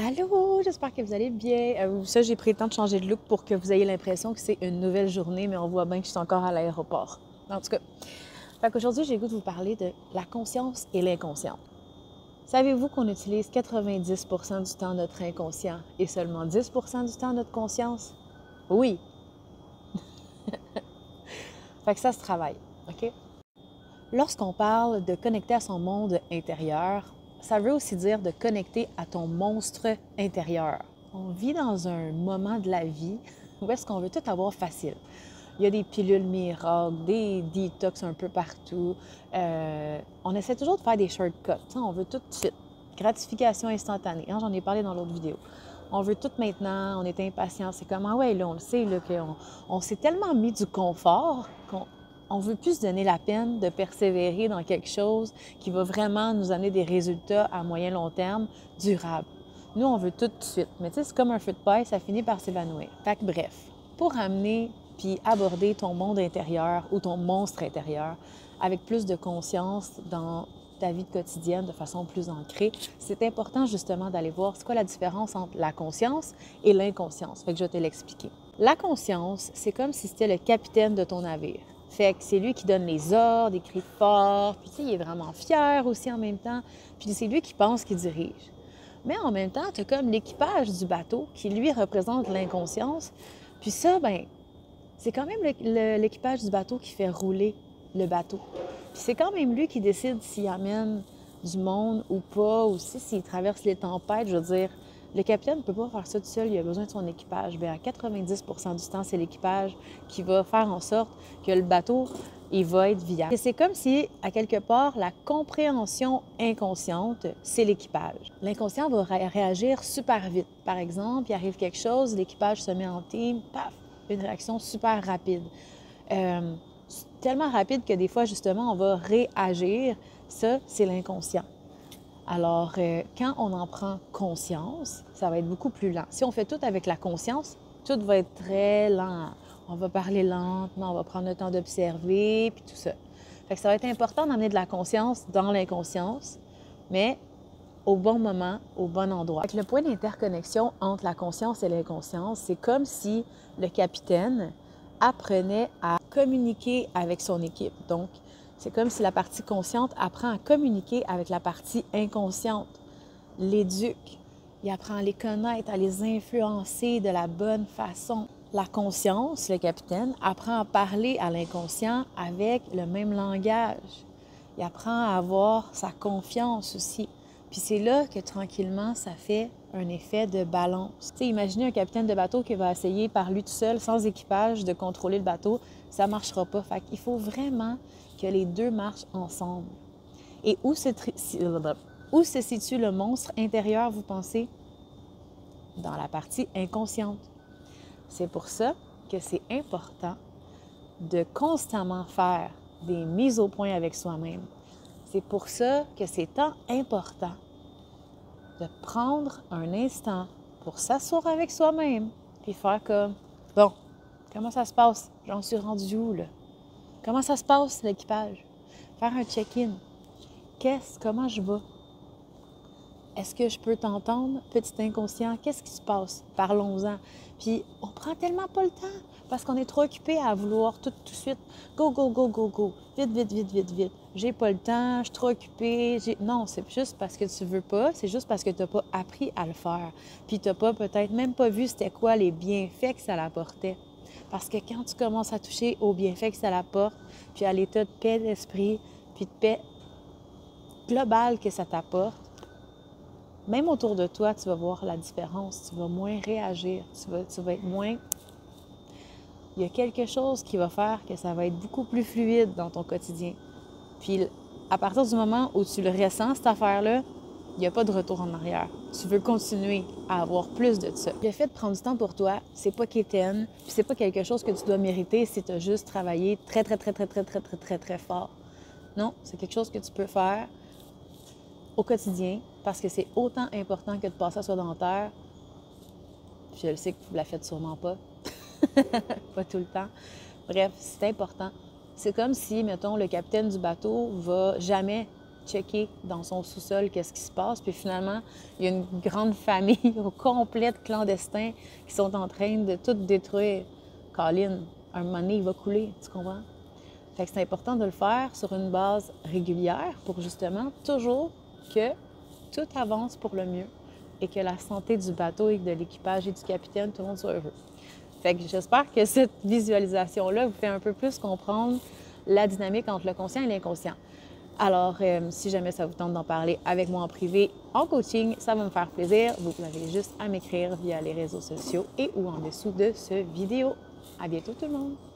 Allô, j'espère que vous allez bien. Ça, j'ai pris le temps de changer de look pour que vous ayez l'impression que c'est une nouvelle journée, mais on voit bien que je suis encore à l'aéroport. En tout cas, aujourd'hui, j'ai le goût de vous parler de la conscience et l'inconscient. Savez-vous qu'on utilise 90 du temps notre inconscient et seulement 10 du temps notre conscience? Oui. Fait que ça se travaille, OK? Lorsqu'on parle de connecter à son monde intérieur, ça veut aussi dire de connecter à ton monstre intérieur. On vit dans un moment de la vie où est-ce qu'on veut tout avoir facile. Il y a des pilules miracles, des détox un peu partout. On essaie toujours de faire des shortcuts. On veut tout de suite. Gratification instantanée. J'en ai parlé dans l'autre vidéo. On veut tout maintenant, on est impatient. C'est comme, ah ouais, là, on le sait, là, qu'on s'est tellement mis du confort qu'on veut plus se donner la peine de persévérer dans quelque chose qui va vraiment nous amener des résultats à moyen long terme durables. Nous, on veut tout de suite. Mais tu sais, c'est comme un feu de paille, ça finit par s'évanouir. Fait que bref, pour amener puis aborder ton monde intérieur ou ton monstre intérieur avec plus de conscience dans ta vie quotidienne de façon plus ancrée, c'est important justement d'aller voir c'est quoi la différence entre la conscience et l'inconscience. Fait que je vais te l'expliquer. La conscience, c'est comme si c'était le capitaine de ton navire. Fait que c'est lui qui donne les ordres, il crie fort, puis tu sais, il est vraiment fier aussi en même temps, puis c'est lui qui pense qu'il dirige. Mais en même temps, tu as comme l'équipage du bateau qui, lui, représente l'inconscience. Puis ça, ben c'est quand même l'équipage du bateau qui fait rouler le bateau. Puis c'est quand même lui qui décide s'il amène du monde ou pas, ou s'il traverse les tempêtes. Je veux dire, le capitaine ne peut pas faire ça tout seul, il a besoin de son équipage. Bien, à 90 du temps, c'est l'équipage qui va faire en sorte que le bateau, il va être viable. Et c'est comme si, à quelque part, la compréhension inconsciente, c'est l'équipage. L'inconscient va réagir super vite. Par exemple, il arrive quelque chose, l'équipage se met en team, paf, une réaction super rapide. Tellement rapide que des fois, justement, on va réagir. Ça, c'est l'inconscient. Alors, quand on en prend conscience, ça va être beaucoup plus lent. Si on fait tout avec la conscience, tout va être très lent. On va parler lentement, on va prendre le temps d'observer, puis tout ça. Fait que ça va être important d'amener de la conscience dans l'inconscience, mais au bon moment, au bon endroit. Le point d'interconnexion entre la conscience et l'inconscience, c'est comme si le capitaine apprenait à communiquer avec son équipe. Donc, c'est comme si la partie consciente apprend à communiquer avec la partie inconsciente, l'éduque, il apprend à les connaître, à les influencer de la bonne façon. La conscience, le capitaine, apprend à parler à l'inconscient avec le même langage. Il apprend à avoir sa confiance aussi. Puis c'est là que tranquillement, ça fait un effet de balance. Tu sais, imaginez un capitaine de bateau qui va essayer par lui tout seul, sans équipage, de contrôler le bateau. Ça ne marchera pas. Fait qu'il faut vraiment que les deux marchent ensemble. Et où se situe le monstre intérieur, vous pensez? Dans la partie inconsciente. C'est pour ça que c'est important de constamment faire des mises au point avec soi-même. C'est pour ça que c'est tant important de prendre un instant pour s'asseoir avec soi-même puis faire comme, bon, comment ça se passe? J'en suis rendu où, là? Comment ça se passe, l'équipage? Faire un check-in. Comment je vais? Est-ce que je peux t'entendre, petit inconscient? Qu'est-ce qui se passe? Parlons-en. Puis, on prend tellement pas le temps parce qu'on est trop occupé à vouloir tout de suite. Go, go, go, go, go. Vite, vite, vite, vite, vite. J'ai pas le temps, je suis trop occupée. Non, c'est juste parce que tu veux pas. C'est juste parce que tu n'as pas appris à le faire. Puis, tu n'as pas peut-être même pas vu c'était quoi les bienfaits que ça l'apportait. Parce que quand tu commences à toucher aux bienfaits que ça l'apporte, puis à l'état de paix d'esprit, puis de paix globale que ça t'apporte, même autour de toi, tu vas voir la différence. Tu vas moins réagir. Tu vas être moins... Il y a quelque chose qui va faire que ça va être beaucoup plus fluide dans ton quotidien. Puis, à partir du moment où tu le ressens, cette affaire-là, il n'y a pas de retour en arrière. Tu veux continuer à avoir plus de ça. Le fait de prendre du temps pour toi, c'est pas quétaine, puis c'est pas quelque chose que tu dois mériter si tu as juste travaillé très, très, très, très, très, très, très, très, très fort. Non, c'est quelque chose que tu peux faire au quotidien, parce que c'est autant important que de passer à sédentaire. Puis je le sais que vous ne la faites sûrement pas. Pas tout le temps. Bref, c'est important. C'est comme si, mettons, le capitaine du bateau va jamais checker dans son sous-sol qu'est-ce qui se passe. Puis finalement, il y a une grande famille complète clandestine qui sont en train de tout détruire. Colin, un moment donné, il va couler, tu comprends? Fait que c'est important de le faire sur une base régulière pour justement toujours que tout avance pour le mieux et que la santé du bateau et de l'équipage et du capitaine, tout le monde soit heureux. Fait que j'espère que cette visualisation-là vous fait un peu plus comprendre la dynamique entre le conscient et l'inconscient. Alors, si jamais ça vous tente d'en parler avec moi en privé, en coaching, ça va me faire plaisir. Vous avez juste à m'écrire via les réseaux sociaux et ou en dessous de ce vidéo. À bientôt tout le monde!